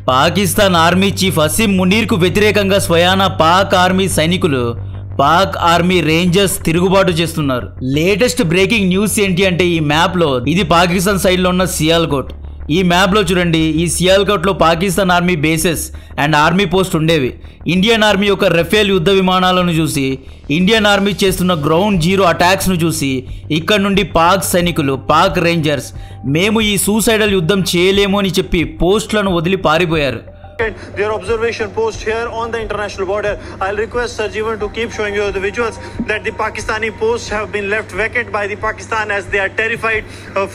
Pakistan army chief Asim మునీర్కు వ్యతిరేకంగా స్వయాన Pak army సైనికులు పాక్ ఆర్మీ రేంజర్స్ తిరుగుబాటు చేస్తున్నారు. లేటెస్ట్ బ్రేకింగ్ న్యూస్ ఏంటి అంటే ఈ మ్యాప్లో ఇది పాకిస్తాన్ సైడ్లో ఉన్న సియాల్కోట్. ఈ మ్యాప్లో చూడండి, ఈ సియాల్కోట్లో Pakistan army bases and army post ఉండేవి. ఇండియన్ ఆర్మీ యొక్క రఫేల్ యుద్ధ విమానాలను చూసి, ఇండియన్ ఆర్మీ చేస్తున్న గ్రౌండ్ జీరో అటాక్స్ను చూసి ఇక్కడ నుండి పాక్ సైనికులు, పాక్ రేంజర్స్ మేము ఈ సూసైడల్ యుద్ధం చేయలేము అని చెప్పి పోస్టులను వదిలి పారిపోయారు. Their observation post here on the international border. I'll request Sir Jeevan to keep showing you the visuals that the Pakistani posts have been left vacant by the Pakistan as they are terrified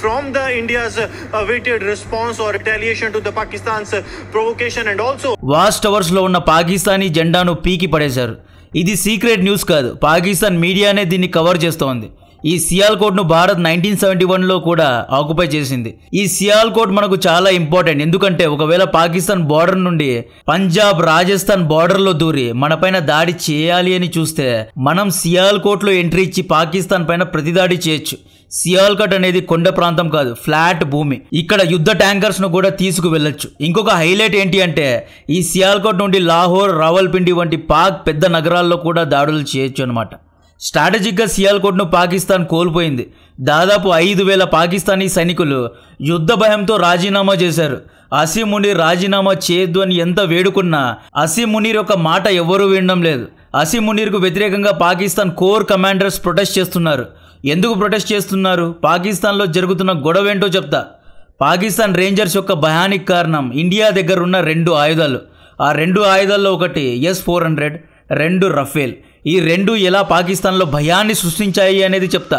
from the India's awaited response or retaliation to the Pakistan's provocation and also watch towers లో ఉన్న పాకిస్తానీ జెండాను పీకి పడేశారు. ఇది secret news కాదు, పాకిస్తాన్ మీడియానే దీన్ని cover చేస్తోంది. ఈ సియాల్కోట్ను భారత్ 1971లో కూడా ఆక్యుపై చేసింది. ఈ సియాల్కోట్ మనకు చాలా ఇంపార్టెంట్, ఎందుకంటే ఒకవేళ పాకిస్తాన్ బార్డర్ నుండి పంజాబ్, రాజస్థాన్ బార్డర్లో దూరి మనపైన దాడి చేయాలి అని చూస్తే మనం సియాల్కోట్లో ఎంట్రీ ఇచ్చి పాకిస్తాన్ పైన ప్రతిదాడి చేయొచ్చు. సియాల్కోట్ అనేది కొండ ప్రాంతం కాదు, ఫ్లాట్ భూమి. ఇక్కడ యుద్ధ ట్యాంకర్స్ ను కూడా తీసుకు వెళ్ళొచ్చు. ఇంకొక హైలైట్ ఏంటి అంటే ఈ సియాల్కోట్ నుండి లాహోర్, రావల్పిండి వంటి పాక్ పెద్ద నగరాల్లో కూడా దాడులు చేయొచ్చు అనమాట. స్ట్రాటజిక్గా సియాల్కోట్ను పాకిస్తాన్ కోల్పోయింది. దాదాపు 5,000 పాకిస్తానీ సైనికులు యుద్ధ భయంతో రాజీనామా చేశారు. అసీం మునీర్ రాజీనామా చేయొద్దు అని ఎంత వేడుకున్నా అసీం మునీర్ యొక్క మాట ఎవరూ వినడం లేదు. అసీం మునీర్కు వ్యతిరేకంగా పాకిస్తాన్ కోర్ కమాండర్స్ ప్రొటెస్ట్ చేస్తున్నారు. ఎందుకు ప్రొటెస్ట్ చేస్తున్నారు? పాకిస్తాన్లో జరుగుతున్న గొడవ ఏంటో చెప్తా. పాకిస్తాన్ రేంజర్స్ యొక్క భయానికి కారణం ఇండియా దగ్గర ఉన్న 2 ఆయుధాలు. ఆ 2 ఆయుధాల్లో ఒకటి S-400, 2 రఫేల్. ఈ 2 ఎలా పాకిస్తాన్లో భయాన్ని సృష్టించాయి అనేది చెప్తా.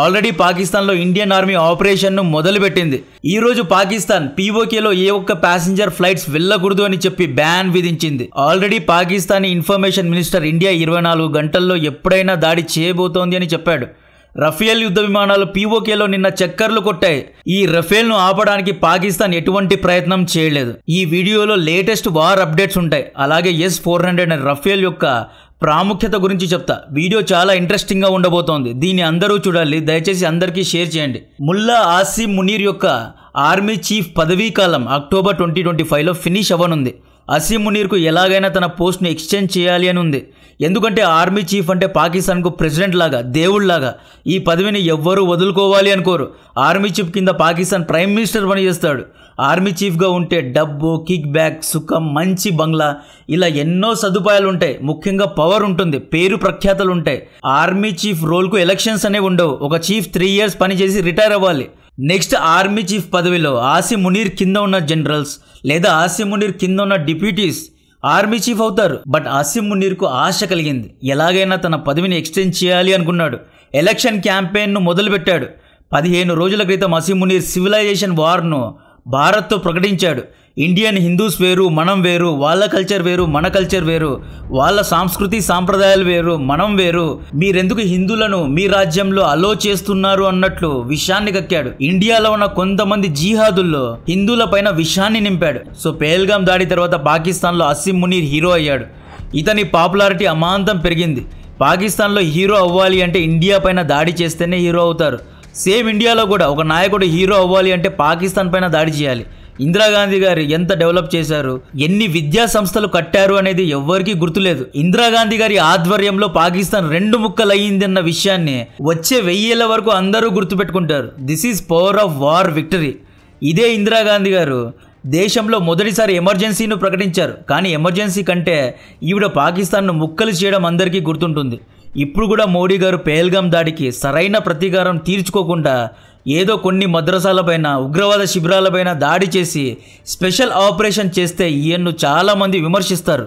ఆల్రెడీ పాకిస్తాన్లో ఇండియన్ ఆర్మీ ఆపరేషన్ను మొదలుపెట్టింది. ఈరోజు పాకిస్తాన్ POKలో ఏ ఒక్క ప్యాసింజర్ ఫ్లైట్స్ వెళ్ళకూడదు అని చెప్పి బ్యాన్ విధించింది. Already Pakistani information minister India 24 గంటల్లో ఎప్పుడైనా దాడి చేయబోతోంది అని చెప్పాడు. రఫేల్ యుద్ధ విమానాలు POKలో నిన్న చక్కర్లు కొట్టాయి. ఈ రఫేల్ను ఆపడానికి పాకిస్తాన్ ఎటువంటి ప్రయత్నం చేయలేదు. ఈ వీడియోలో లేటెస్ట్ వార్ అప్డేట్స్ ఉంటాయి. అలాగే S-400 అనే రఫేల్ యొక్క ప్రాముఖ్యత గురించి చెప్తా. వీడియో చాలా ఇంట్రెస్టింగ్గా ఉండబోతోంది. దీన్ని అందరూ చూడాలి. దయచేసి అందరికీ షేర్ చేయండి. ముల్లా ఆసిమ్ మునీర్ యొక్క ఆర్మీ చీఫ్ పదవీ కాలం అక్టోబర్ 2025లో ఫినిష్ అవ్వనుంది. అసీం మునీర్కు ఎలాగైనా తన పోస్ట్ను ఎక్స్చేంజ్ చేయాలి అని ఉంది. ఎందుకంటే ఆర్మీ చీఫ్ అంటే పాకిస్తాన్కు ప్రెసిడెంట్ లాగా, దేవుళ్లాగా. ఈ పదవిని ఎవ్వరూ వదులుకోవాలి అనుకోరు. ఆర్మీ చీఫ్ కింద పాకిస్తాన్ ప్రైమ్ మినిస్టర్ పని చేస్తాడు. ఆర్మీ చీఫ్గా ఉంటే డబ్బు, కిక్ బ్యాక్, సుఖం, మంచి బంగ్లా, ఇలా ఎన్నో సదుపాయాలు ఉంటాయి. ముఖ్యంగా పవర్ ఉంటుంది, పేరు ప్రఖ్యాతలు ఉంటాయి. ఆర్మీ చీఫ్ రోల్కు ఎలక్షన్స్ అనేవి ఉండవు. ఒక చీఫ్ 3 years పనిచేసి రిటైర్ అవ్వాలి. నెక్స్ట్ ఆర్మీ చీఫ్ పదవిలో అసీం మునీర్ కింద ఉన్న జనరల్స్ లేదా అసీం మునీర్ కింద ఉన్న డిప్యూటీస్ ఆర్మీ చీఫ్ అవుతారు. బట్ అసీం మునీర్కు ఆశ కలిగింది. ఎలాగైనా తన పదవిని ఎక్స్టెండ్ చేయాలి అనుకున్నాడు. ఎలక్షన్ క్యాంపెయిన్ను మొదలుపెట్టాడు. 15 రోజుల క్రితం అసీం మునీర్ సివిలైజేషన్ వార్ను భారత్తో ప్రకటించాడు. ఇండియన్ హిందూస్ వేరు, మనం వేరు, వాళ్ళ కల్చర్ వేరు, మన కల్చర్ వేరు, వాళ్ళ సంస్కృతి సాంప్రదాయాలు వేరు, మనం వేరు, మీరెందుకు హిందువులను మీ రాజ్యంలో అలో చేస్తున్నారు అన్నట్లు విషాన్ని కక్కాడు. ఇండియాలో ఉన్న కొంతమంది జిహాదుల్లో హిందువుల పైన విషాన్ని నింపాడు. సో పేల్గాం దాడి తర్వాత పాకిస్తాన్లో అసీం మునీర్ హీరో అయ్యాడు. ఇతని పాపులారిటీ అమాంతం పెరిగింది. పాకిస్తాన్లో హీరో అవ్వాలి అంటే ఇండియా పైన దాడి చేస్తేనే హీరో అవుతారు. సేమ్ ఇండియాలో కూడా ఒక నాయకుడు హీరో అవ్వాలి అంటే పాకిస్తాన్ పైన దాడి చేయాలి. ఇందిరాగాంధీ గారు ఎంత డెవలప్ చేశారు, ఎన్ని విద్యా సంస్థలు కట్టారు అనేది ఎవ్వరికీ గుర్తులేదు. ఇందిరాగాంధీ గారి ఆధ్వర్యంలో పాకిస్తాన్ 2 ముక్కలు అయ్యిందన్న విషయాన్ని వచ్చే 1000 ఏళ్ల వరకు అందరూ గుర్తుపెట్టుకుంటారు. This is power of war victory. ఇదే ఇందిరాగాంధీ గారు దేశంలో మొదటిసారి ఎమర్జెన్సీను ప్రకటించారు. కానీ ఎమర్జెన్సీ కంటే ఈవిడ పాకిస్తాన్ను ముక్కలు చేయడం అందరికీ గుర్తుంటుంది. ఇప్పుడు కూడా మోడీ గారు పేల్గాం దాడికి సరైన ప్రతీకారం తీర్చుకోకుండా ఏదో కొన్ని మద్రసాలపైన, ఉగ్రవాద శిబిరాలపైన దాడి చేసి స్పెషల్ ఆపరేషన్ చేస్తే ఈయన్ను చాలామంది విమర్శిస్తారు.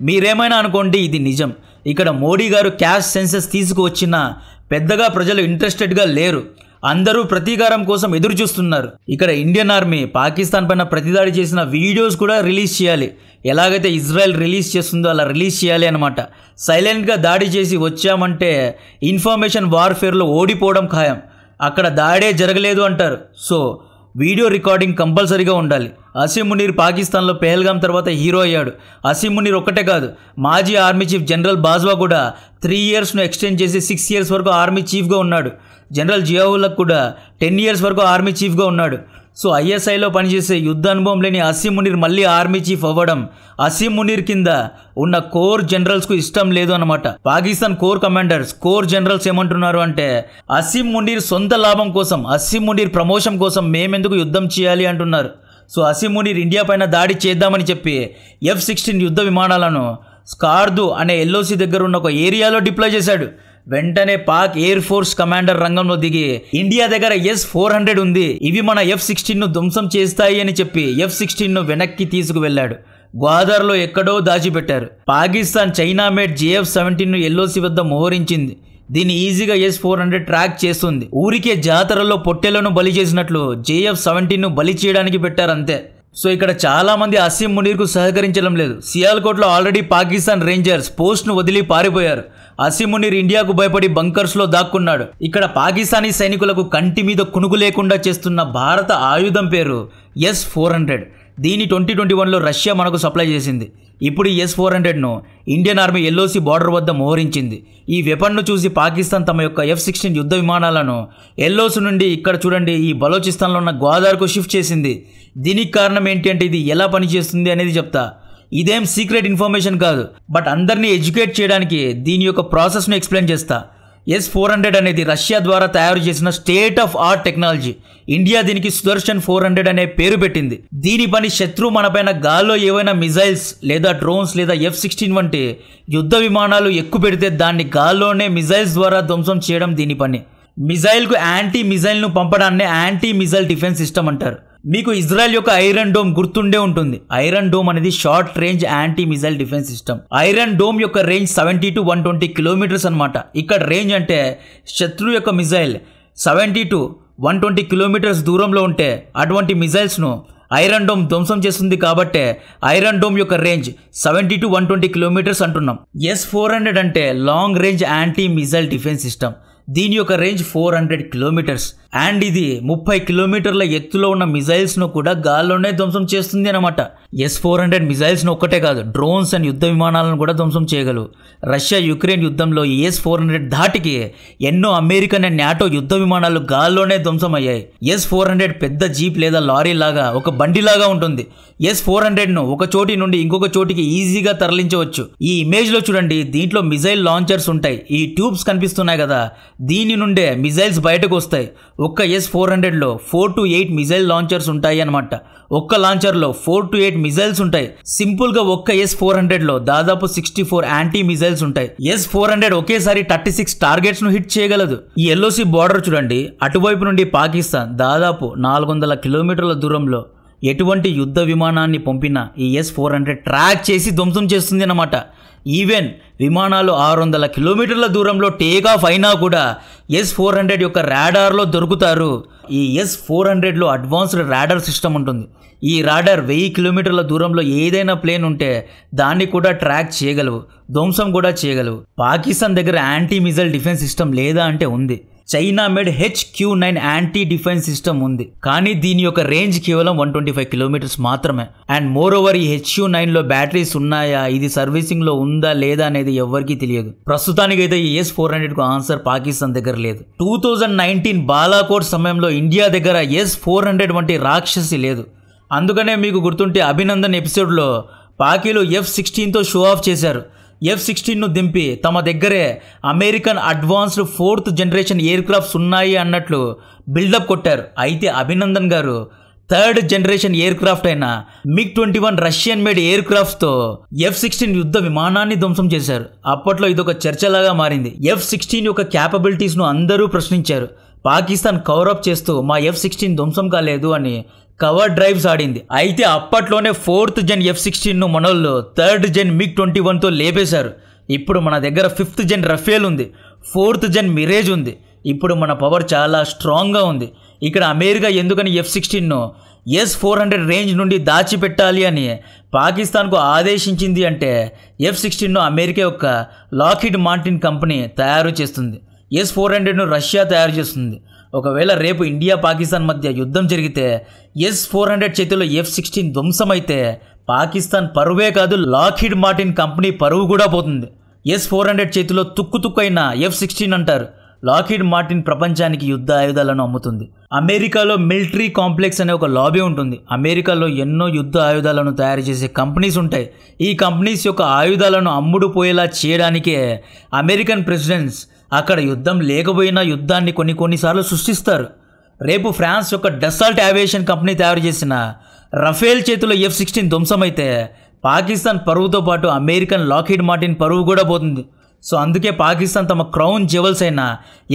మీరేమైనా అనుకోండి, ఇది నిజం. ఇక్కడ మోడీ గారు క్యాష్ సెన్సెస్ తీసుకువచ్చినా పెద్దగా ప్రజలు ఇంట్రెస్టెడ్గా లేరు. అందరూ ప్రతీకారం కోసం ఎదురు చూస్తున్నారు. ఇక్కడ ఇండియన్ ఆర్మీ పాకిస్తాన్ పైన ప్రతిదాడి చేసిన వీడియోస్ కూడా రిలీజ్ చేయాలి. ఎలాగైతే ఇజ్రాయెల్ రిలీజ్ చేస్తుందో అలా రిలీజ్ చేయాలి అనమాట. సైలెంట్గా దాడి చేసి వచ్చామంటే ఇన్ఫర్మేషన్ వార్ఫేర్లో ఓడిపోవడం ఖాయం. అక్కడ దాడే జరగలేదు అంటారు. సో వీడియో రికార్డింగ్ కంపల్సరీగా ఉండాలి. అసీం మునీర్ పాకిస్తాన్లో పేల్గాం తర్వాత హీరో అయ్యాడు. అసీం మునీర్ ఒక్కటే కాదు, మాజీ ఆర్మీ చీఫ్ జనరల్ బాజ్వా కూడా 3 yearsను ఎక్స్టెండ్ చేసి 6 years వరకు ఆర్మీ చీఫ్గా ఉన్నాడు. జనరల్ జియావుల్లాకు కూడా 10 years వరకు ఆర్మీ చీఫ్గా ఉన్నాడు. సో ఐఎస్ఐలో పనిచేసే యుద్ధ అనుభవం లేని అసీం మునీర్ మళ్ళీ ఆర్మీ చీఫ్ అవ్వడం అసీం మునీర్ కింద ఉన్న కోర్ జనరల్స్కు ఇష్టం లేదు అన్నమాట. Pakistan core commanders, core generals ఏమంటున్నారు అంటే అసీం మునీర్ సొంత లాభం కోసం, అసీం మునీర్ ప్రమోషన్ కోసం మేమెందుకు యుద్ధం చేయాలి అంటున్నారు. సో అసీం మునీర్ ఇండియా పైన దాడి చేద్దామని చెప్పి F-16 యుద్ధ విమానాలను స్కార్దు అనే ఎల్ఓసి దగ్గర ఉన్న ఒక ఏరియాలో డిప్లాయ్ చేశాడు. వెంటనే పాక్ ఎయిర్ ఫోర్స్ కమాండర్ రంగంలో దిగి ఇండియా దగ్గర S-400 ఉంది, ఇవి మన F-16ను ధ్వంసం చేస్తాయి అని చెప్పి F-16ను వెనక్కి తీసుకువెళ్లాడు. గ్వాదర్లో ఎక్కడో దాచిపెట్టారు. పాకిస్తాన్ చైనా మేడ్ JF-17ను ఎల్ఓసి వద్ద మోహరించింది. దీన్ని ఈజీగా S-400 ట్రాక్ చేస్తుంది. ఊరికే జాతరలో పొట్టెలను బలి చేసినట్లు JF-17ను బలి చేయడానికి పెట్టారంతే. సో ఇక్కడ చాలా మంది అసీం మునీర్కు సహకరించడం లేదు. సియాల్కోట్లో ఆల్రెడీ పాకిస్తాన్ రేంజర్స్ పోస్ట్ను వదిలి పారిపోయారు. అసీం మునీర్ ఇండియాకు భయపడి బంకర్స్లో దాక్కున్నాడు. ఇక్కడ పాకిస్తానీ సైనికులకు కంటి మీద కునుకు లేకుండా చేస్తున్న భారత ఆయుధం పేరు S-400. దీని 2021లో రష్యా మనకు సప్లై చేసింది. ఇప్పుడు ఈ S-400ను ఇండియన్ ఆర్మీ ఎల్ఓసి బార్డర్ వద్ద మోహరించింది. ఈ వెపన్ను చూసి పాకిస్తాన్ తమ యొక్క F-16 యుద్ధ విమానాలను ఎల్ఓసి నుండి ఇక్కడ చూడండి ఈ బలోచిస్తాన్లో ఉన్న గ్వాదార్కు షిఫ్ట్ చేసింది. దీనికి కారణం ఏంటి అంటే ఇది ఎలా పనిచేస్తుంది అనేది చెప్తా. ఇదేం సీక్రెట్ ఇన్ఫర్మేషన్ కాదు, బట్ అందరినీ ఎడ్యుకేట్ చేయడానికి దీని యొక్క ప్రాసెస్ను ఎక్స్ప్లెయిన్ చేస్తా. S-400 అనేది రష్యా ద్వారా తయారు చేసిన state of art technology. India దీనికి సుదర్శన్ 400 అనే పేరు పెట్టింది. దీని పని శత్రువు మనపైన గాల్లో ఏవైనా మిజైల్స్ లేదా డ్రోన్స్ లేదా F-16 వంటి యుద్ధ విమానాలు ఎక్కువ పెడితే దాన్ని గాల్లోనే మిజైల్స్ ద్వారా ధ్వంసం చేయడం దీని పని. మిజైల్కు యాంటీ మిజైల్ను పంపడాన్ని యాంటీ మిజైల్ డిఫెన్స్ సిస్టమ్ అంటారు. మీకు ఇజ్రాయెల్ యొక్క ఐరన్ డోమ్ గుర్తుండే ఉంటుంది. ఐరన్ డోమ్ అనేది short range anti missile defence system. Iron dome యొక్క రేంజ్ 70 to 120 కిలోమీటర్స్ అనమాట. ఇక్కడ రేంజ్ అంటే శత్రు యొక్క మిజైల్ 70 to 120 కిలోమీటర్స్ దూరంలో ఉంటే అటువంటి మిజైల్స్ను ఐరన్ డోమ్ ధ్వంసం చేస్తుంది. కాబట్టే ఐరన్ డోమ్ యొక్క రేంజ్ 70 to 120 కిలోమీటర్స్ అంటున్నాం. S-400 అంటే long range anti missile defence system. దీని యొక్క రేంజ్ 400 కిలోమీటర్స్ అండ్ ఇది 30 కిలోమీటర్ల ఎత్తులో ఉన్న మిజైల్స్ను కూడా గాల్లోనే ధ్వంసం చేస్తుంది అన్నమాట. S-400 మిజైల్స్ను ఒక్కటే కాదు, డ్రోన్స్ అండ్ యుద్ధ విమానాలను కూడా ధ్వంసం చేయగలవు. రష్యా యుక్రెయిన్ యుద్ధంలో S-400 ధాటికి ఎన్నో అమెరికన్ అండ్ నాటో యుద్ధ విమానాలు గాల్లోనే ధ్వంసం అయ్యాయి. S-400 పెద్ద జీప్ లేదా లారీ లాగా ఒక బండిలాగా ఉంటుంది. S-400ను ఒక చోటి నుండి ఇంకొక చోటికి ఈజీగా తరలించవచ్చు. ఈ ఇమేజ్ లో చూడండి, దీంట్లో మిజైల్ లాంచర్స్ ఉంటాయి. ఈ ట్యూబ్స్ కనిపిస్తున్నాయి కదా, దీని నుండే మిజైల్స్ బయటకు వస్తాయి. ఒక్క S-400లో 4 to 8 మిజైల్ లాంచర్స్ ఉంటాయి అన్నమాట. ఒక్క లాంచర్లో 4 to 8 మిజైల్స్ ఉంటాయి. సింపుల్ గా ఒక్క S-400లో దాదాపు 64 యాంటీ మిజైల్స్ ఉంటాయి. S-400 ఒకేసారి 36 టార్గెట్స్ ను హిట్ చేయగలదు. ఈ ఎల్ఓసి బార్డర్ చూడండి, అటువైపు నుండి పాకిస్తాన్ దాదాపు 400 కిలోమీటర్ల దూరంలో ఎటువంటి యుద్ధ విమానాన్ని పంపినా ఈ S-400 ట్రాక్ చేసి ధ్వంసం చేస్తుంది అన్నమాట. ఈవెన్ విమానాలు 600 కిలోమీటర్ల దూరంలో టేక్ ఆఫ్ అయినా కూడా S-400 యొక్క రాడార్లో దొరుకుతారు. ఈ S-400లో అడ్వాన్స్డ్ రాడార్ సిస్టమ్ ఉంటుంది. ఈ రాడార్ 1000 కిలోమీటర్ల దూరంలో ఏదైనా ప్లేన్ ఉంటే దాన్ని కూడా ట్రాక్ చేయగలవు, ధ్వంసం కూడా చేయగలవు. పాకిస్తాన్ దగ్గర యాంటీ మిజైల్ డిఫెన్స్ సిస్టమ్ లేదా అంటే ఉంది. China made HQ-9 anti defence system ఉంది, కానీ దీని యొక్క రేంజ్ కేవలం 125 కిలోమీటర్స్ మాత్రమే. అండ్ మోర్ ఓవర్ ఈ HQ-9లో బ్యాటరీస్ ఉన్నాయా, ఇది సర్వీసింగ్ లో ఉందా లేదా అనేది ఎవరికీ తెలియదు. ప్రస్తుతానికైతే ఈ S-400కు ఆన్సర్ పాకిస్తాన్ దగ్గర లేదు. 2019 బాలాకోట్ సమయంలో ఇండియా దగ్గర S-400 వంటి రాక్షసి లేదు. అందుకనే మీకు గుర్తుంటే అభినందన్ ఎపిసోడ్లో పాకీలు F-16తో షో ఆఫ్ చేశారు. F-16ను దింపి తమ దగ్గరే American advanced 4th generation air crafts ఉన్నాయి అన్నట్లు బిల్డప్ కొట్టారు. అయితే అభినందన్ గారు 3rd జనరేషన్ ఎయిర్ క్రాఫ్ట్ అయిన MiG-21 Russian made air క్రాఫ్ట్స్తో F-16 యుద్ధ విమానాన్ని ధ్వంసం చేశారు. అప్పట్లో ఇదొక చర్చలాగా మారింది. F-16 యొక్క క్యాపబిలిటీస్ను అందరూ ప్రశ్నించారు. పాకిస్తాన్ కవరప్ చేస్తూ మా F-16 ధ్వంసం కాలేదు అని కవర్ డ్రైవ్స్ ఆడింది. అయితే అప్పట్లోనే 4th జెన్ F-16ను మనోళ్ళు 3rd జెన్ MiG-21తో లేపేశారు. ఇప్పుడు మన దగ్గర 5th జెన్ రఫేల్ ఉంది, 4th జెన్ మిరేజ్ ఉంది. ఇప్పుడు మన పవర్ చాలా స్ట్రాంగ్గా ఉంది. ఇక్కడ అమెరికా ఎందుకని F-16ను S-400 రేంజ్ నుండి దాచిపెట్టాలి అని పాకిస్తాన్కు ఆదేశించింది అంటే F-16ను అమెరికా యొక్క లాక్హీడ్ మార్టిన్ కంపెనీ తయారు చేస్తుంది. S-400ను రష్యా తయారు చేస్తుంది. ఒకవేళ రేపు ఇండియా పాకిస్తాన్ మధ్య యుద్ధం జరిగితే S-400 చేతిలో F-16 ధ్వంసమైతే పాకిస్తాన్ పరువే కాదు, లాక్హీడ్ మార్టిన్ కంపెనీ పరువు కూడా పోతుంది. S-400 చేతిలో తుక్కు అయిన F-16 అంటారు. లాక్హీడ్ మార్టిన్ ప్రపంచానికి యుద్ధ ఆయుధాలను అమ్ముతుంది. అమెరికాలో మిలిటరీ కాంప్లెక్స్ అనే ఒక లాబీ ఉంటుంది. అమెరికాలో ఎన్నో యుద్ధ ఆయుధాలను తయారు చేసే కంపెనీస్ ఉంటాయి. ఈ కంపెనీస్ యొక్క ఆయుధాలను అమ్ముడు పోయేలా చేయడానికే అమెరికన్ ప్రెసిడెంట్స్ అక్కడ యుద్ధం లేకపోయినా యుద్ధాన్ని కొన్నిసార్లు సృష్టిస్తారు. రేపు ఫ్రాన్స్ యొక్క డసాల్ట్ ఏవియేషన్ కంపెనీ తయారు చేసిన రఫేల్ చేతిలో F-16 ధ్వంసమైతే పాకిస్తాన్ పరువుతో పాటు అమెరికన్ లాక్హీడ్ మార్టిన్ పరువు కూడా పోతుంది. సో అందుకే పాకిస్తాన్ తమ క్రౌన్ జెవెల్స్ అయిన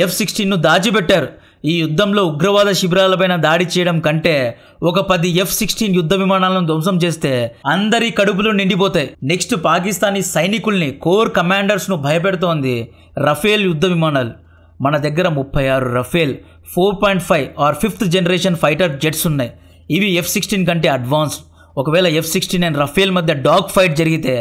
F-16ను దాచిపెట్టారు. ఈ యుద్ధంలో ఉగ్రవాద శిబిరాలపైన దాడి చేయడం కంటే ఒక 10 F-16 యుద్ధ విమానాలను ధ్వంసం చేస్తే అందరి కడుపులు నిండిపోతాయి. నెక్స్ట్ పాకిస్తానీ సైనికుల్ని కోర్ కమాండర్స్ను భయపెడుతోంది రఫేల్ యుద్ధ విమానాలు. మన దగ్గర 36 Rafale 4.5 or 5th generation fighter jets ఉన్నాయి. ఇవి F-16 కంటే అడ్వాన్స్డ్. ఒకవేళ F-16 అండ్ రఫేల్ మధ్య డాగ్ ఫైట్ జరిగితే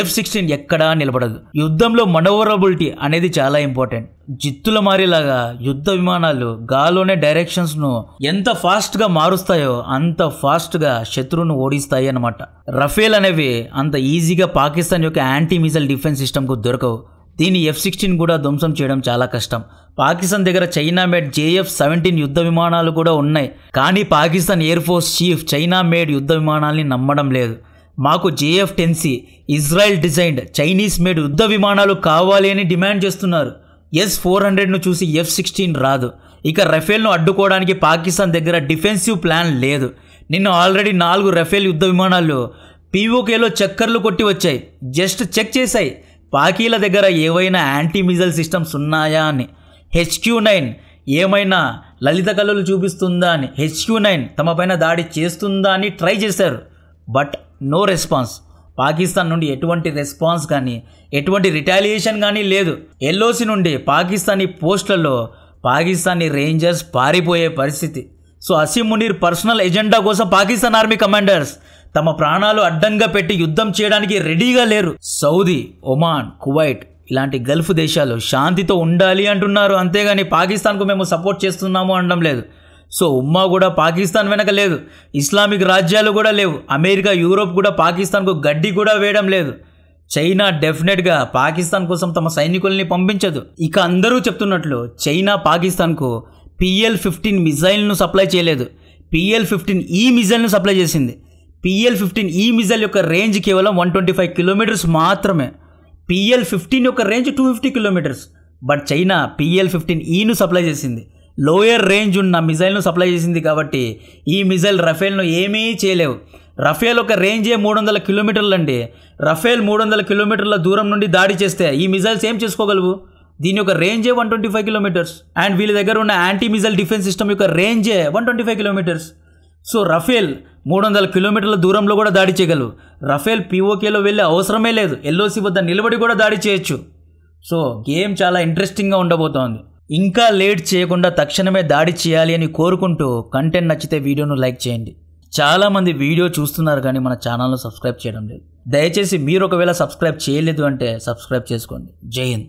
F-16 ఎక్కడా నిలబడదు. యుద్ధంలో మనోవరబిలిటీ అనేది చాలా ఇంపార్టెంట్. జిత్తుల మారేలాగా యుద్ధ విమానాలు గాల్లోనే డైరెక్షన్స్ను ఎంత ఫాస్ట్గా మారుస్తాయో అంత ఫాస్ట్గా శత్రువును ఓడిస్తాయి అన్నమాట. రఫేల్ అనేవి అంత ఈజీగా పాకిస్తాన్ యొక్క యాంటీ మిసైల్ డిఫెన్స్ సిస్టమ్కు దొరకవు. దీని F-16 కూడా ధ్వంసం చేయడం చాలా కష్టం. పాకిస్తాన్ దగ్గర చైనా మేడ్ JF-17 యుద్ధ విమానాలు కూడా ఉన్నాయి. కానీ Pakistan air force chief China made యుద్ధ విమానాల్ని నమ్మడం లేదు. మాకు JF-10C Israel designed Chinese made యుద్ధ విమానాలు కావాలి అని డిమాండ్ చేస్తున్నారు. S-400ను చూసి F-16 రాదు. ఇక రఫేల్ను అడ్డుకోవడానికి పాకిస్తాన్ దగ్గర డిఫెన్సివ్ ప్లాన్ లేదు. నిన్న ఆల్రెడీ 4 రఫేల్ యుద్ధ విమానాలు POKలో చక్కర్లు కొట్టి వచ్చాయి. జస్ట్ చెక్ చేశాయి పాకీల దగ్గర ఏవైనా యాంటీ మిజైల్ సిస్టమ్స్ ఉన్నాయా అని. HQ-9 ఏమైనా లలిత కళలు చూపిస్తుందా అని, HQ-9 తమ పైన దాడి చేస్తుందా అని ట్రై చేశారు. But no response. పాకిస్తాన్ నుండి ఎటువంటి రెస్పాన్స్ కానీ ఎటువంటి రిటాలియేషన్ కానీ లేదు. LOC నుండి పాకిస్తానీ పోస్టులలో పాకిస్తానీ రేంజర్స్ పారిపోయే పరిస్థితి. So Asim Munir personal agenda కోసం పాకిస్తాన్ ఆర్మీ కమాండర్స్ తమ ప్రాణాలు అడ్డంగా పెట్టి యుద్ధం చేయడానికి రెడీగా లేరు. సౌదీ, ఒమాన్, కువైట్ ఇలాంటి గల్ఫ్ దేశాలు శాంతితో ఉండాలి అంటున్నారు. అంతేగాని పాకిస్తాన్కు మేము సపోర్ట్ చేస్తున్నాము అనడం లేదు. సో ఉమ్మా కూడా పాకిస్తాన్ వెనక లేదు. ఇస్లామిక్ రాజ్యాలు కూడా లేవు. అమెరికా, యూరోప్ కూడా పాకిస్తాన్కు గడ్డి కూడా వేయడం లేదు. చైనా డెఫినెట్గా పాకిస్తాన్ కోసం తమ సైనికుల్ని పంపించదు. ఇక అందరూ చెప్తున్నట్లు చైనా పాకిస్తాన్కు PL-15 మిజైల్ను సప్లై చేయలేదు. PL-15E మిజైల్ను సప్లై చేసింది. PL-15E మిజైల్ యొక్క రేంజ్ కేవలం 125 కిలోమీటర్స్ మాత్రమే. PL-15 యొక్క రేంజ్ 250 కిలోమీటర్స్. బట్ చైనా PL-15Eను సప్లై చేసింది. లోయర్ రేంజ్ ఉన్న మిజైల్ను సప్లై చేసింది కాబట్టి ఈ మిజైల్ రఫేల్ను ఏమీ చేయలేవు. రఫేల్ ఒక రేంజే 300 కిలోమీటర్లు అండి. రఫేల్ 300 కిలోమీటర్ల దూరం నుండి దాడి చేస్తే ఈ మిజైల్స్ ఏం చేసుకోగలవు? దీని యొక్క రేంజే 125 కిలోమీటర్స్. అండ్ వీళ్ళ దగ్గర ఉన్న యాంటీ మిజైల్ డిఫెన్స్ సిస్టమ్ యొక్క రేంజే 125 కిలోమీటర్స్. సో రఫేల్ 300 కిలోమీటర్ల దూరంలో కూడా దాడి చేయగలవు. రఫేల్ POKలో వెళ్ళే అవసరమే లేదు. LOC వద్ద నిలబడి కూడా దాడి చేయొచ్చు. సో గేమ్ చాలా ఇంట్రెస్టింగ్గా ఉండబోతోంది. ఇంకా లేట్ చేయకుండా తక్షణమే దాడి చేయాలి అని కోరుకుంటూ కంటెంట్ నచ్చితే వీడియోను లైక్ చేయండి. చాలామంది వీడియో చూస్తున్నారు కానీ మన ఛానల్ను సబ్స్క్రైబ్ చేయడం లేదు. దయచేసి మీరు ఒకవేళ సబ్స్క్రైబ్ చేయలేదు అంటే సబ్స్క్రైబ్ చేసుకోండి. జై హింద్.